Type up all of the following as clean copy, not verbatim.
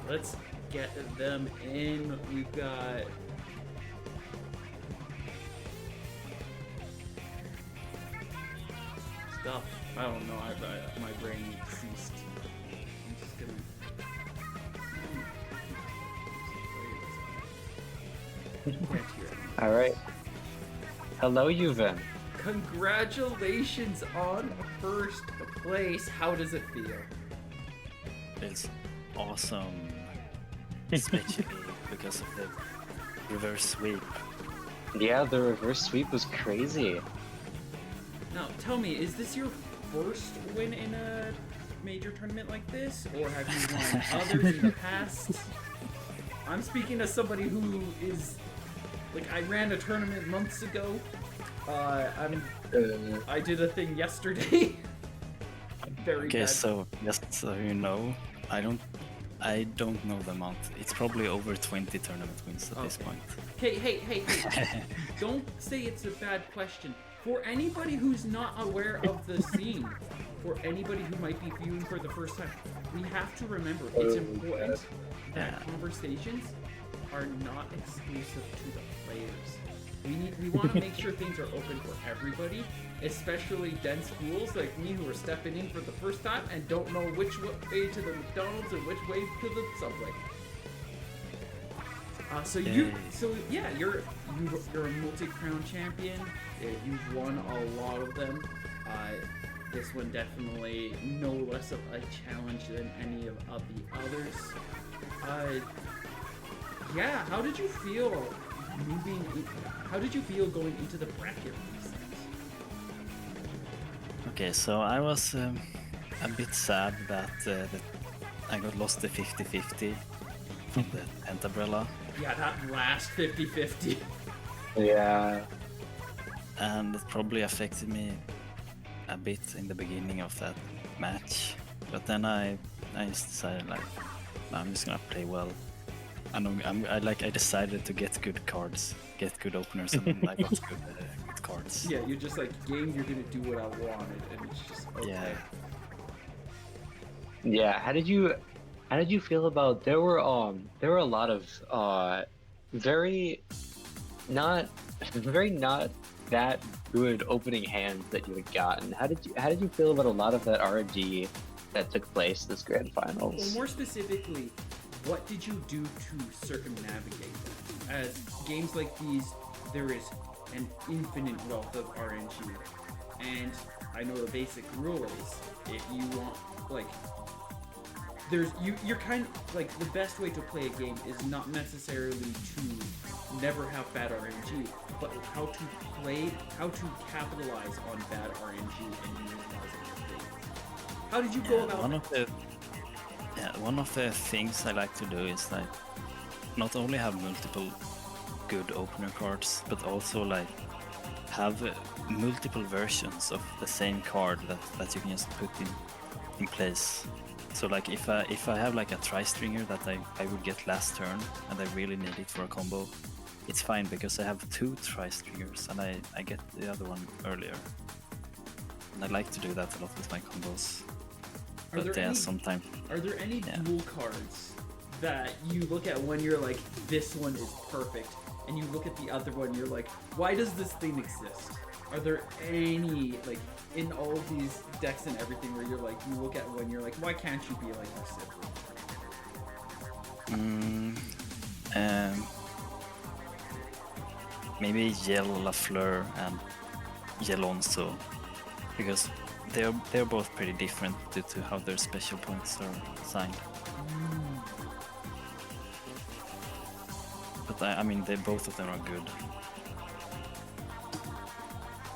let's get them in. We've got stuff. I don't know. My brain ceased. I'm just gonna. Can't hear it. All right. Hello, Yuven. Congratulations on first place. How does it feel? It's awesome, especially because of the reverse sweep. Yeah, the reverse sweep was crazy. Now, tell me, is this your first win in a major tournament like this, or have you won others in the past? I'm speaking as somebody who is, like, I ran a tournament months ago. I did a thing yesterday. I'm very Okay, bad. so just so you know, I don't know the amount. It's probably over 20 tournament wins at this point. Hey. Don't say it's a bad question. For anybody who's not aware of the scene, for anybody who might be viewing for the first time, we have to remember it's important that conversations are not exclusive to the players. We want to make sure things are open for everybody, especially dense fools like me who are stepping in for the first time and don't know which way to the McDonald's or which way to the Subway. You're a multi-crown champion. You've won a lot of them. This one definitely no less of a challenge than any of the others. How did you feel How did you feel going into the bracket reset? Okay, so I was a bit sad that I got lost the 50-50 from the Pentabrella. Yeah, that last 50-50. Yeah. And it probably affected me a bit in the beginning of that match. But then I just decided, like, no, I'm just gonna play well. And I decided to get good cards, get good openers, and I got good cards. Yeah, you're just like, game, you're gonna do what I wanted, and it's just okay. Yeah. How did you feel about there were a lot of very not that good opening hands that you had gotten. How did you feel about a lot of that RNG that took place this grand finals? Well, more specifically, what did you do to circumnavigate that? As games like these, there is an infinite wealth of RNG, and I know the basic rule is if you want, like, you're kind of like, the best way to play a game is not necessarily to never have bad RNG, but how to capitalize on bad RNG and use positive things. How did you go about one of the things I like to do is, like, not only have multiple good opener cards, but also, like, have multiple versions of the same card that you can just put in place. So, like, if I have, like, a tri-stringer that I would get last turn and I really need it for a combo, it's fine because I have 2 tri-stringers and I get the other one earlier. And I like to do that a lot with my combos. Are there any duel cards that you look at when you're like, this one is perfect, and you look at the other one, you're like, why does this thing exist? Are there any, like, in all of these decks and everything where you're like, you look at one, you're like, why can't you be like your sibling? Maybe Yell Lafleur and Yelonso, because they're both pretty different due to how their special points are assigned. But I mean, both of them are good.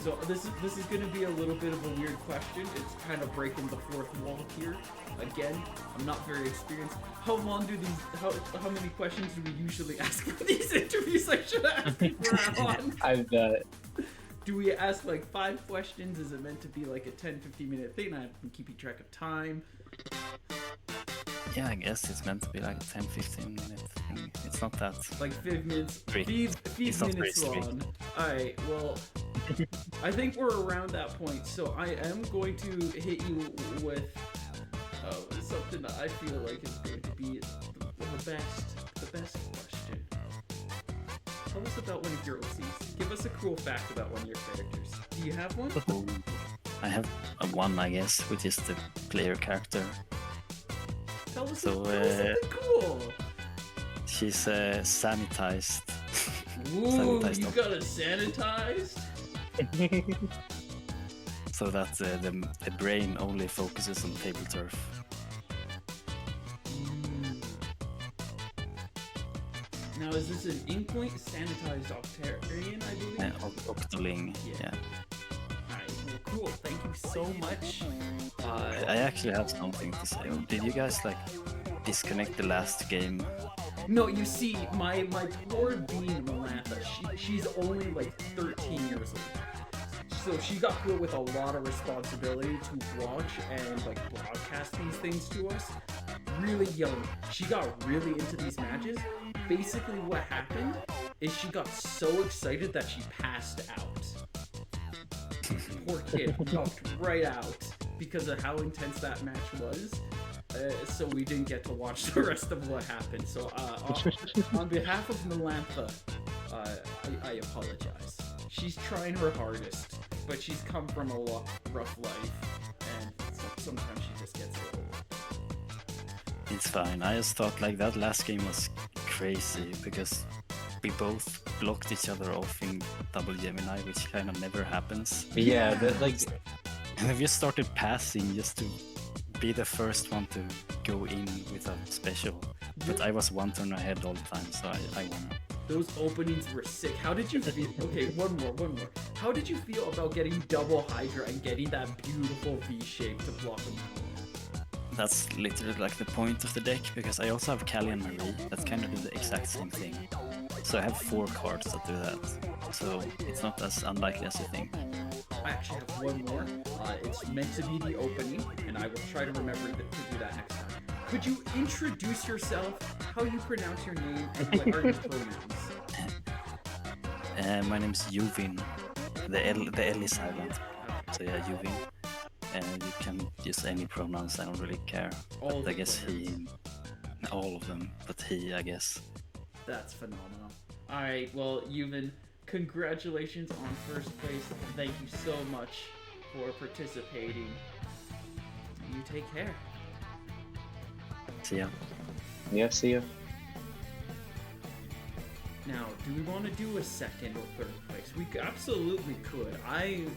So this is going to be a little bit of a weird question. It's kind of breaking the fourth wall here. Again, I'm not very experienced. How many questions do we usually ask for these interviews? I should ask before I'm on. I bet. Do we ask like 5 questions? Is it meant to be like a 10-15 minute thing? I'm keeping track of time. Yeah, I guess it's meant to be like a 10-15 minute thing. It's not that. Like 5 minutes. 5 minutes long. Alright, well, I think we're around that point, so I am going to hit you with something that I feel like is going to be the the best question. Tell us about one of your OCs. Give us a cool fact about one of your characters. Do you have one? I have one, I guess, which is the player character. Tell us, So, tell us something cool. She's sanitized. Ooh, sanitized you up. got it sanitized? So that the brain only focuses on Tableturf. Now, is this an Inkling sanitized Octarian, I believe? Octoling, yeah. Alright, well, cool. Thank you so much. I actually have something to say. Did you guys like disconnect the last game? No, you see, my poor bean Melantha, she's only like 13 years old. So she got put with a lot of responsibility to watch and like broadcast these things to us. Really young. She got really into these matches. Basically what happened is she got so excited that she passed out. Poor kid knocked right out because of how intense that match was. So we didn't get to watch the rest of what happened. So on behalf of Melantha, I apologize. She's trying her hardest, but she's come from a rough life, and sometimes she just gets a little. It's fine. I just thought like that last game was crazy because we both blocked each other off in double Gemini, which kind of never happens. Yeah, that, like And we just started passing just to be the first one to go in with a special. But I was one turn ahead all the time, so I won. Those openings were sick. How did you feel? Okay, one more. How did you feel about getting double Hydra and getting that beautiful V shape to block them out? That's literally like the point of the deck, because I also have Kali and Marie that kind of do the exact same thing. So I have 4 cards that do that. So it's not as unlikely as you think. I actually have one more. It's meant to be the opening, and I will try to remember to do that next time. Could you introduce yourself, how you pronounce your name, and what are your pronouns? My name's Yuvin. The L is silent. So yeah, Yuvin. And you can use any pronouns, I don't really care. All But I the guess pronouns. he, all of them, but he, I guess. That's phenomenal. Alright, well, Yuvin, congratulations on first place. Thank you so much for participating. You take care. See ya. yeah, see ya. Now, do we want to do a second or third place? We absolutely could. I'm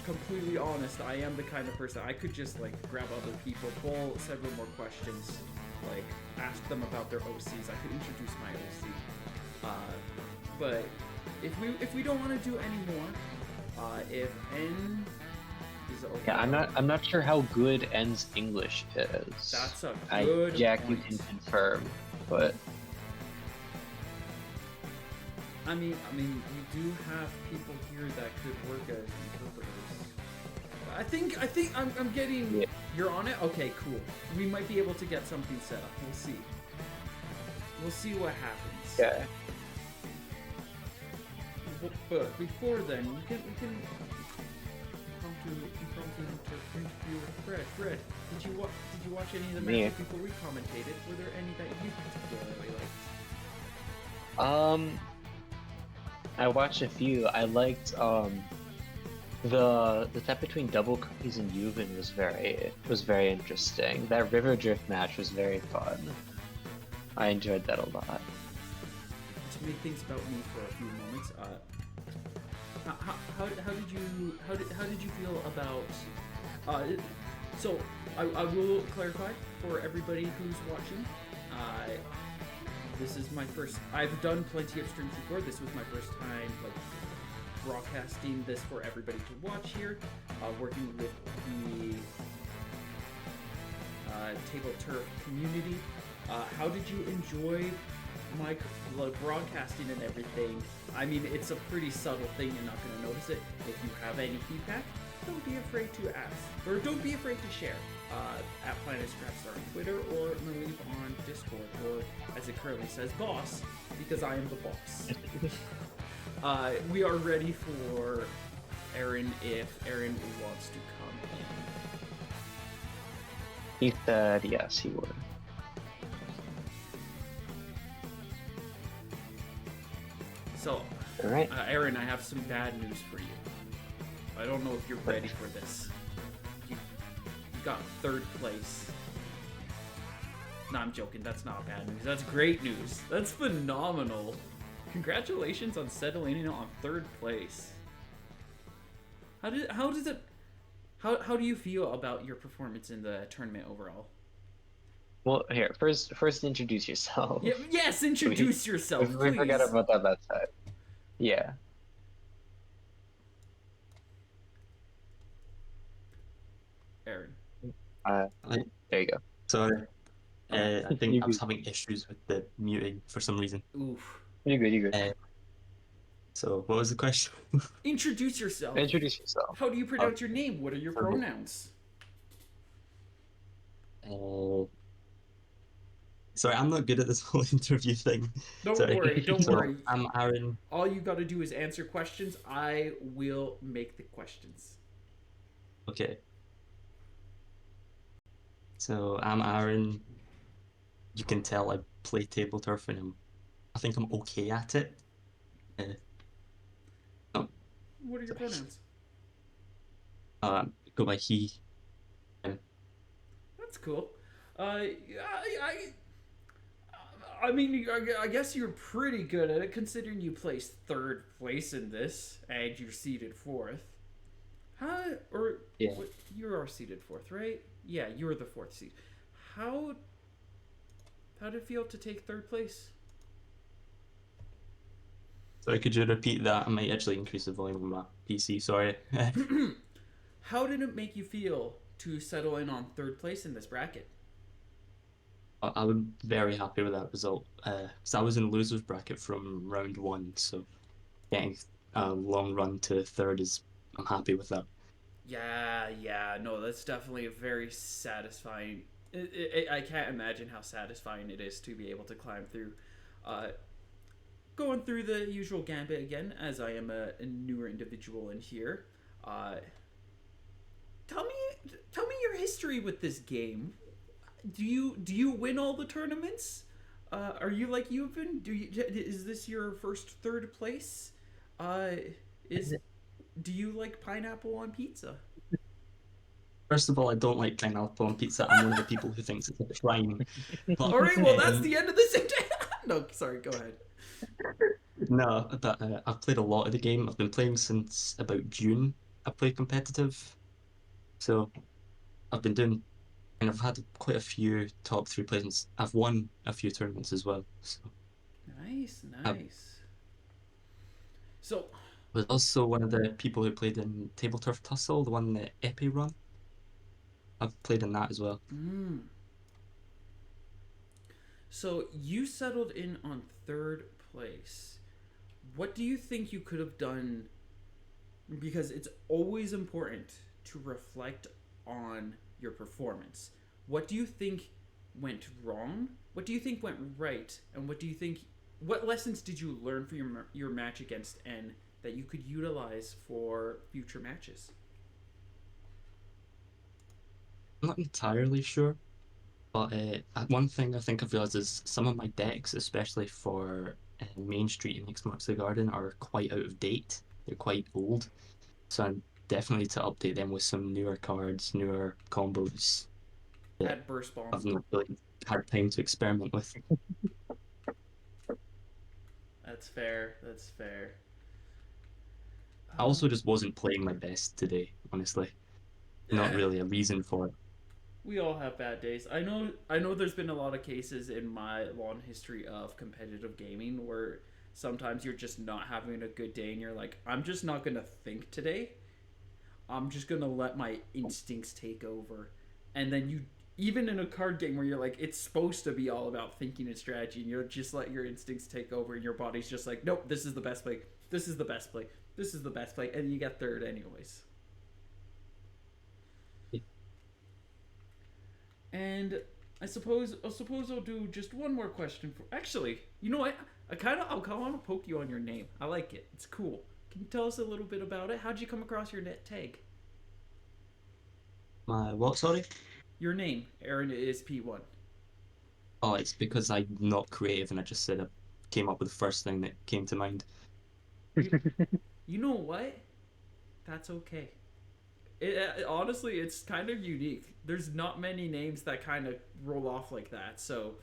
completely honest. I am the kind of person I could just like grab other people, pull several more questions, like ask them about their OCs. I could introduce my OC. But if we don't want to do any more, if N is okay. Yeah, I'm not sure how good N's English is. That's a good Jack, point. you can confirm, but I mean, you do have people here that could work as interpreters. I think I'm getting. Yeah. You're on it. Okay, cool. We might be able to get something set up. We'll see. We'll see what happens. yeah. But before then, we can interview with Fred. Fred, did you watch any of the Me. matches before we commentated? Were there any that you particularly liked? I watched a few. I liked the step between Double Cookies and Yuvin was very interesting. That River Drift match was very fun. I enjoyed that a lot. To make things about me for a few moments, how did you feel about? So I will clarify for everybody who's watching. This is my first. I've done plenty of streams before. This was my first time like broadcasting this for everybody to watch here. Working with the Tableturf community. How did you enjoy my broadcasting and everything? I mean, it's a pretty subtle thing. You're not going to notice it. If you have any feedback, don't be afraid to ask, or don't be afraid to share. At Planet Scrapstar on Twitter, or Malieve on Discord, or as it currently says, boss, because I am the boss. We are ready for Aaron if Aaron wants to come He said yes, he would. So, All right. Aaron, I have some bad news for you. I don't know if you're ready for this. You got 3rd place. No, I'm joking. That's not bad news. That's great news. That's phenomenal. Congratulations on settling in on 3rd place. How do you feel about your performance in the tournament overall? Well, here, first introduce yourself. Yeah, yes, introduce yourself, We please. forgot about that side. Yeah. Aaron. There you go. Sorry. I think You're I was good. having issues with the muting for some reason. Oof. You're good. You're good. So what was the question? Introduce yourself. Introduce yourself. How do you pronounce your name? What are your pronouns? Sorry, I'm not good at this whole interview thing. Don't Sorry. worry, don't So, worry. I'm Aaron. All you gotta do is answer questions. I will make the questions. Okay. So I'm Aaron. You can tell I play Tableturf and I think I'm okay at it. What are your pronouns? Go by he. That's cool. I mean, I guess you're pretty good at it, considering you placed 3rd place in this, and you're seeded 4th. Yeah. You are seeded 4th, right? Yeah, you were the 4th seed. How did it feel to take 3rd place? Sorry, could you repeat that? I might actually increase the volume on my PC, sorry. How did it make you feel to settle in on 3rd place in this bracket? I was very happy with that result. Because I was in loser's bracket from round 1, so getting a long run to 3rd I'm happy with that. Yeah, no, that's definitely a very satisfying. I can't imagine how satisfying it is to be able to climb through. Going through the usual gambit again, as I am a newer individual in here. Tell me your history with this game. Do you win all the tournaments? Are you like you've been? Is this your first 3rd place? Do you like pineapple on pizza? First of all, I don't like pineapple on pizza. I'm one of the people who thinks it's a crime. But, All right, well that's the end of the sentence. No, sorry, go ahead. No, but I've played a lot of the game. I've been playing since about June. I play competitive, so I've been doing, and I've had quite a few top 3 placements. I've won a few tournaments as well. So Nice. So, I was also one of the people who played in Tableturf Tussle, the one that Epi run. I've played in that as well. So you settled in on 3rd place. What do you think you could have done? Because it's always important to reflect on your performance. What do you think went wrong? What do you think went right? And what lessons did you learn from your match against N that you could utilize for future matches? I'm not entirely sure, but one thing I think I've realized is some of my decks, especially for Main Street and X Marks the Garden, are quite out of date. They're quite old, so I definitely need to update them with some newer cards, newer combos that At Burst Bomb. I've not really had time to experiment with. That's fair. I also just wasn't playing my best today, honestly. Not really a reason for it. We all have bad days. I know there's been a lot of cases in my long history of competitive gaming where sometimes you're just not having a good day and you're like, I'm just not going to think today. I'm just going to let my instincts take over. And then you, even in a card game where you're like, it's supposed to be all about thinking and strategy, and you're just let your instincts take over and your body's just like, nope, this is the best play. This is the best play. This is the best play. And you get 3rd anyways. And I suppose I'll do just one more question for. Actually, you know what? I'll want to poke you on your name. I like it. It's cool. Can you tell us a little bit about it? How'd you come across your net tag? My what? Sorry. Your name, Aaron, is P1. Oh, it's because I'm not creative and I just said I came up with the first thing that came to mind. You, you know what? That's okay. Honestly, it's kind of unique. There's not many names that kind of roll off like that, so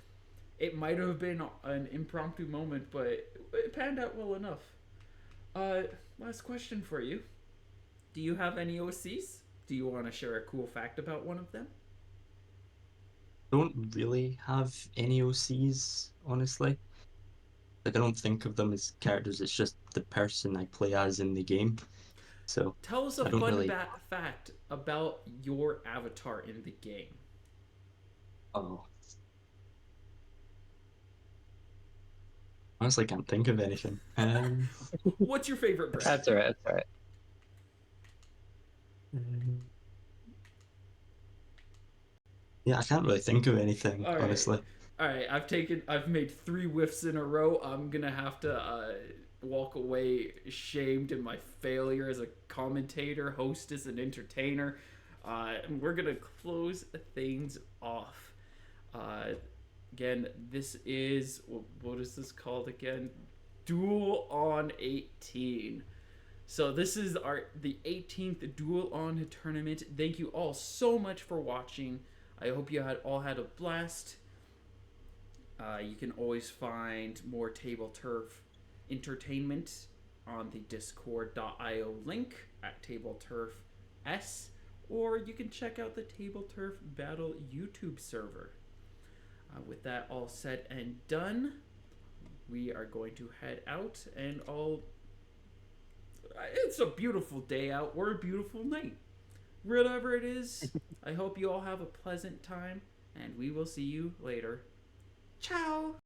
it might have been an impromptu moment, but it panned out well enough. Uh, Last question for you. Do you have any OCs? Do you want to share a cool fact about one of them? Don't really have any OCs, honestly. Like, I don't think of them as characters, it's just the person I play as in the game. So Tell us a I don't fun really. fact about your avatar in the game. Oh, honestly, can't think of anything. What's your favorite bread? That's alright. That's alright. Yeah, I can't really think of anything, All right. honestly. All right, I've made 3 whiffs in a row. I'm gonna have to walk away shamed in my failure as a commentator, hostess, and entertainer. And we're gonna close things off. Uh, Again, this is what is this called again? Duel on 18. So this is the 18th Duel on tournament. Thank you all so much for watching. I hope you all had a blast. You can always find more Tableturf entertainment on the discord.io link at tableturf or you can check out the Tableturf Battle YouTube server. With that all said and done, we are going to head out and it's a beautiful day out or a beautiful night. Whatever it is, I hope you all have a pleasant time and we will see you later. Ciao!